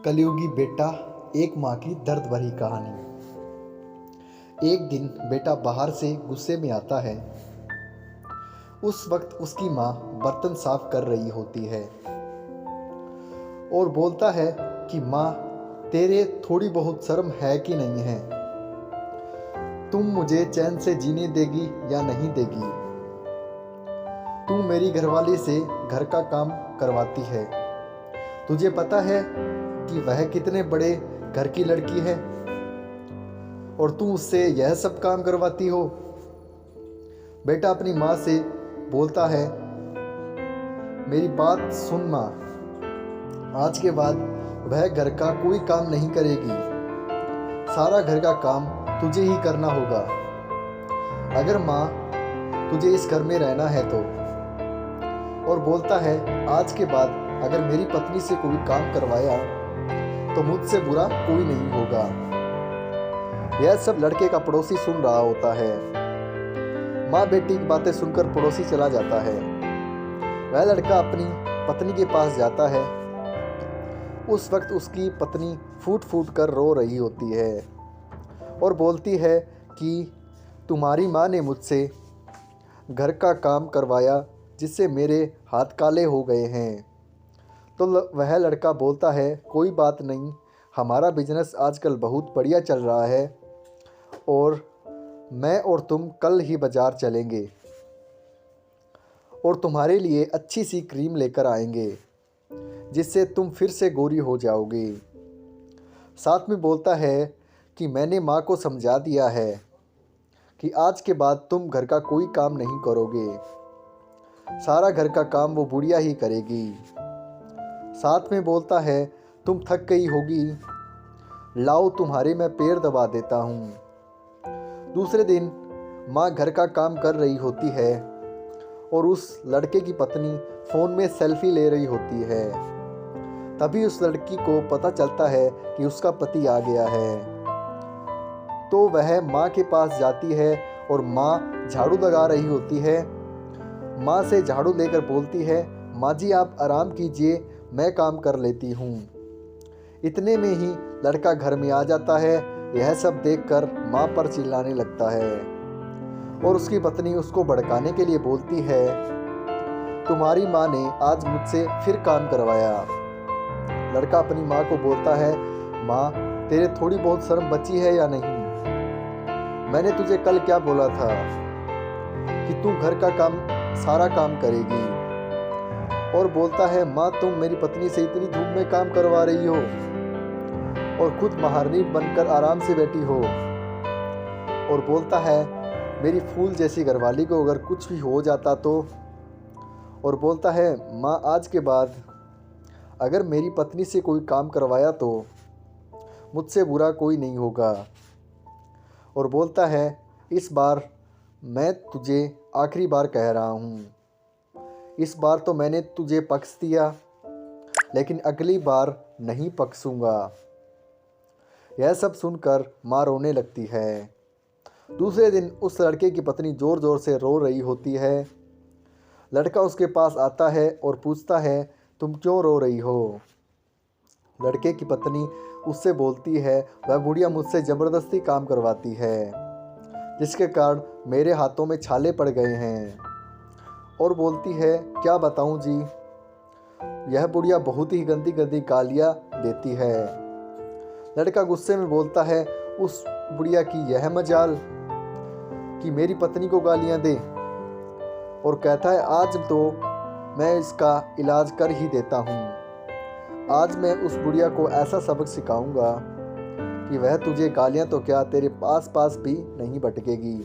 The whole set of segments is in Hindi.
कलयुगी बेटा, एक माँ की दर्द भरी कहानी। एक दिन बेटा बाहर से गुस्से में आता है। उस वक्त उसकी माँ बर्तन साफ कर रही होती है और बोलता है कि माँ, तेरे थोड़ी बहुत शर्म है कि नहीं है? तुम मुझे चैन से जीने देगी या नहीं देगी? तू मेरी घरवाली से घर का काम करवाती है। तुझे पता है कि वह कितने बड़े घर की लड़की है और तू उससे यह सब काम करवाती हो। बेटा अपनी माँ से बोलता है, मेरी बात सुन माँ, आज के बाद वह घर का कोई काम नहीं करेगी। सारा घर का काम तुझे ही करना होगा अगर माँ तुझे इस घर में रहना है तो। और बोलता है, आज के बाद अगर मेरी पत्नी से कोई काम करवाया तो मुझसे बुरा कोई नहीं होगा। यह सब लड़के का पड़ोसी सुन रहा होता है। माँ बेटी की बातें सुनकर पड़ोसी चला जाता है। वह लड़का अपनी पत्नी के पास जाता है। उस वक्त उसकी पत्नी फूट फूट कर रो रही होती है और बोलती है कि तुम्हारी माँ ने मुझसे घर का काम करवाया जिससे मेरे हाथ काले हो गए हैं। तो वह लड़का बोलता है, कोई बात नहीं, हमारा बिजनेस आजकल बहुत बढ़िया चल रहा है और मैं और तुम कल ही बाज़ार चलेंगे और तुम्हारे लिए अच्छी सी क्रीम लेकर आएंगे जिससे तुम फिर से गोरी हो जाओगे। साथ में बोलता है कि मैंने माँ को समझा दिया है कि आज के बाद तुम घर का कोई काम नहीं करोगे। सारा घर का काम वो बुढ़िया ही करेगी। साथ में बोलता है, तुम थक गई होगी, लाओ तुम्हारे मैं पैर दबा देता हूँ। दूसरे दिन माँ घर का काम कर रही होती है और उस लड़के की पत्नी फ़ोन में सेल्फी ले रही होती है। तभी उस लड़की को पता चलता है कि उसका पति आ गया है। तो वह माँ के पास जाती है और माँ झाड़ू लगा रही होती है। माँ से झाड़ू लेकर बोलती है, माँ जी आप आराम कीजिए, मैं काम कर लेती हूँ। इतने में ही लड़का घर में आ जाता है। यह सब देखकर माँ पर चिल्लाने लगता है और उसकी पत्नी उसको भड़काने के लिए बोलती है, तुम्हारी माँ ने आज मुझसे फिर काम करवाया। लड़का अपनी माँ को बोलता है, माँ तेरे थोड़ी बहुत शर्म बची है या नहीं? मैंने तुझे कल क्या बोला था कि तू घर का काम सारा काम करेगी। और बोलता है, माँ तुम मेरी पत्नी से इतनी धूप में काम करवा रही हो और खुद महारानी बनकर आराम से बैठी हो। और बोलता है, मेरी फूल जैसी घरवाली को अगर कुछ भी हो जाता तो। और बोलता है, माँ आज के बाद अगर मेरी पत्नी से कोई काम करवाया तो मुझसे बुरा कोई नहीं होगा। और बोलता है, इस बार मैं तुझे आखिरी बार कह रहा हूँ, इस बार तो मैंने तुझे बख्श दिया लेकिन अगली बार नहीं बख्शूंगा। यह सब सुनकर माँ रोने लगती है। दूसरे दिन उस लड़के की पत्नी ज़ोर ज़ोर से रो रही होती है। लड़का उसके पास आता है और पूछता है, तुम क्यों रो रही हो? लड़के की पत्नी उससे बोलती है, वह बुढ़िया मुझसे ज़बरदस्ती काम करवाती है जिसके कारण मेरे हाथों में छाले पड़ गए हैं। और बोलती है, क्या बताऊं जी, यह बुढ़िया बहुत ही गंदी गंदी गालियाँ देती है। लड़का गुस्से में बोलता है, उस बुढ़िया की यह मजाल कि मेरी पत्नी को गालियाँ दे। और कहता है, आज तो मैं इसका इलाज कर ही देता हूँ। आज मैं उस बुढ़िया को ऐसा सबक सिखाऊंगा कि वह तुझे गालियाँ तो क्या तेरे पास पास भी नहीं भटकेगी।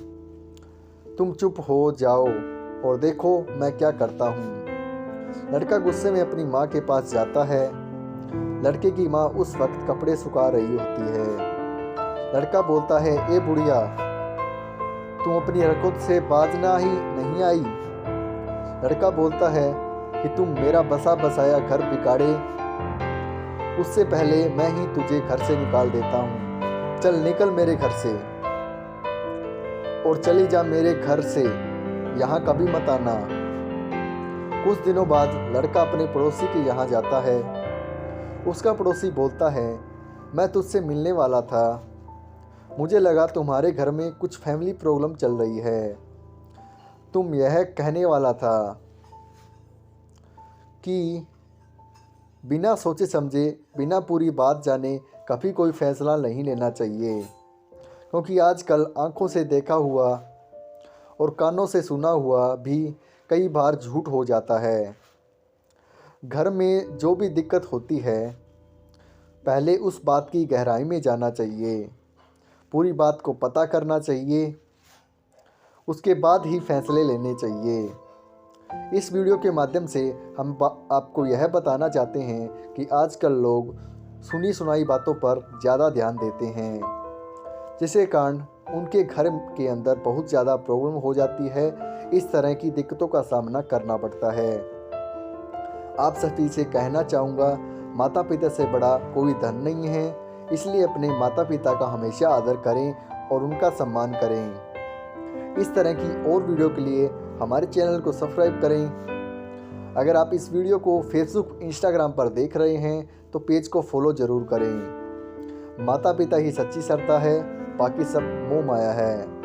तुम चुप हो जाओ और देखो मैं क्या करता हूँ। लड़का गुस्से में अपनी माँ के पास जाता है। लड़के की माँ उस वक्त कपड़े सुखा रही होती है। लड़का बोलता है, ए बुढ़िया, तुम अपनी हरकत से बाजना ही नहीं आई। लड़का बोलता है कि तुम मेरा बसा बसाया घर बिगाड़े, उससे पहले मैं ही तुझे घर से निकाल देता हूँ। चल निकल मेरे घर से और चली जा मेरे घर से, यहाँ कभी मत आना। कुछ दिनों बाद लड़का अपने पड़ोसी के यहाँ जाता है। उसका पड़ोसी बोलता है, मैं तुझसे मिलने वाला था। मुझे लगा तुम्हारे घर में कुछ फैमिली प्रॉब्लम चल रही है। तुम यह कहने वाला था कि बिना सोचे समझे, बिना पूरी बात जाने कभी कोई फैसला नहीं लेना चाहिए, क्योंकि आजकल आंखों से देखा हुआ और कानों से सुना हुआ भी कई बार झूठ हो जाता है। घर में जो भी दिक्कत होती है, पहले उस बात की गहराई में जाना चाहिए, पूरी बात को पता करना चाहिए, उसके बाद ही फैसले लेने चाहिए। इस वीडियो के माध्यम से हम आपको यह बताना चाहते हैं कि आजकल लोग सुनी सुनाई बातों पर ज़्यादा ध्यान देते हैं, जिसके कारण उनके घर के अंदर बहुत ज़्यादा प्रॉब्लम हो जाती है। इस तरह की दिक्कतों का सामना करना पड़ता है। आप सभी से कहना चाहूँगा, माता पिता से बड़ा कोई धन नहीं है, इसलिए अपने माता पिता का हमेशा आदर करें और उनका सम्मान करें। इस तरह की और वीडियो के लिए हमारे चैनल को सब्सक्राइब करें। अगर आप इस वीडियो को फेसबुक इंस्टाग्राम पर देख रहे हैं तो पेज को फॉलो ज़रूर करें। माता पिता ही सच्ची श्रद्धा है, बाकी सब मोह माया है।